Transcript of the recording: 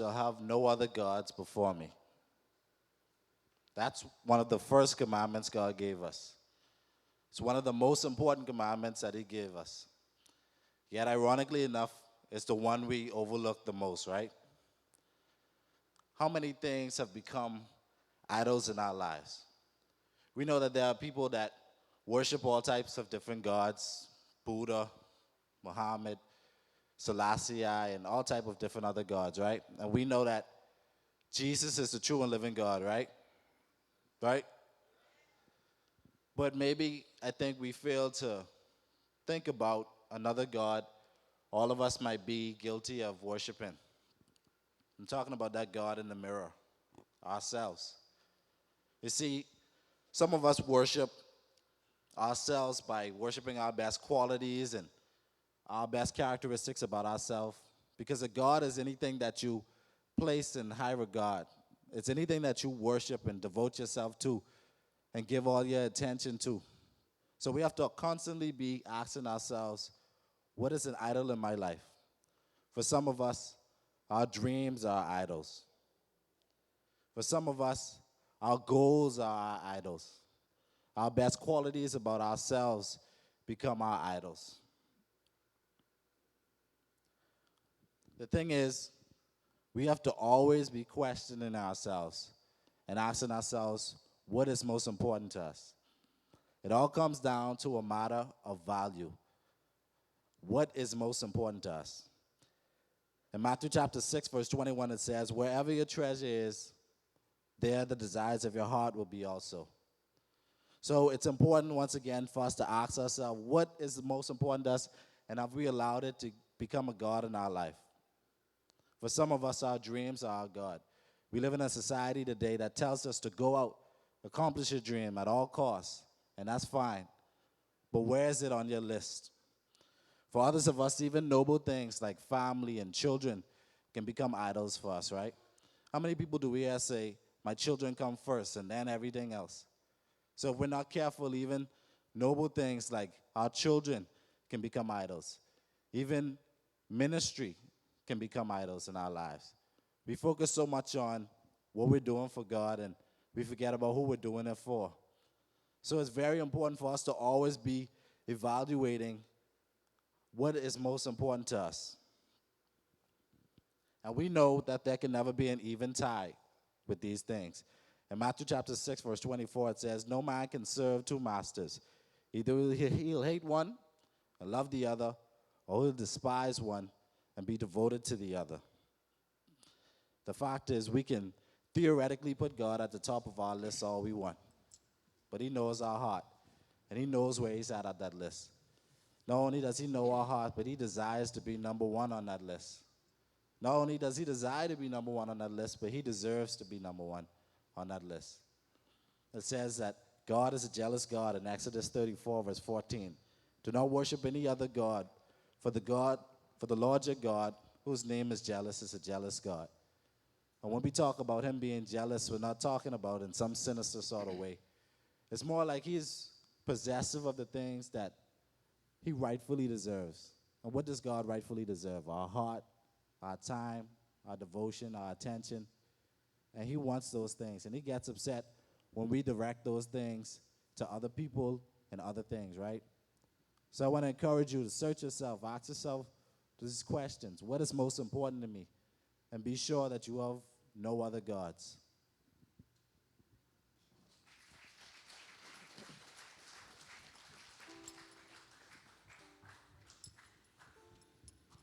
shall have no other gods before me. That's one of the first commandments God gave us. It's one of the most important commandments that He gave us. Yet, ironically enough, it's the one we overlook the most, right? How many things have become idols in our lives? We know that there are people that worship all types of different gods, Buddha, Muhammad, Selassie, and all type of different other gods, right? And we know that Jesus is the true and living God, right? Right? But maybe I think we fail to think about another God all of us might be guilty of worshiping. I'm talking about that God in the mirror, ourselves. You see, some of us worship ourselves by worshiping our best qualities and our best characteristics about ourselves. Because a God is anything that you place in high regard. It's anything that you worship and devote yourself to and give all your attention to. So we have to constantly be asking ourselves, what is an idol in my life? For some of us, our dreams are idols. For some of us, our goals are our idols. Our best qualities about ourselves become our idols. The thing is, we have to always be questioning ourselves and asking ourselves what is most important to us. It all comes down to a matter of value. What is most important to us? In Matthew chapter 6, verse 21, it says, wherever your treasure is, there the desires of your heart will be also. So it's important, once again, for us to ask ourselves, what is the most important to us, and have we allowed it to become a God in our life? For some of us, our dreams are our God. We live in a society today that tells us to go out, accomplish your dream at all costs, and that's fine. But where is it on your list? For others of us, even noble things like family and children can become idols for us, right? How many people do we hear say, my children come first and then everything else? So if we're not careful, even noble things like our children can become idols. Even ministry can become idols in our lives. We focus so much on what we're doing for God and we forget about who we're doing it for. So it's very important for us to always be evaluating what is most important to us. And we know that there can never be an even tie with these things. In Matthew chapter 6, verse 24, it says, no man can serve two masters. Either he'll hate one and love the other, or he'll despise one and be devoted to the other. The fact is, we can theoretically put God at the top of our list all we want. But He knows our heart, and He knows where He's at that list. Not only does He know our heart, but He desires to be number one on that list. Not only does He desire to be number one on that list, but He deserves to be number one on that list. It says that God is a jealous God in Exodus 34, verse 14. Do not worship any other God, for the Lord your God, whose name is jealous, is a jealous God. And when we talk about Him being jealous, we're not talking about in some sinister sort of way. It's more like He's possessive of the things that He rightfully deserves. And what does God rightfully deserve? Our heart, our time, our devotion, our attention. And He wants those things. And He gets upset when we direct those things to other people and other things, right? So I want to encourage you to search yourself, ask yourself these questions. What is most important to me? And be sure that you have no other gods.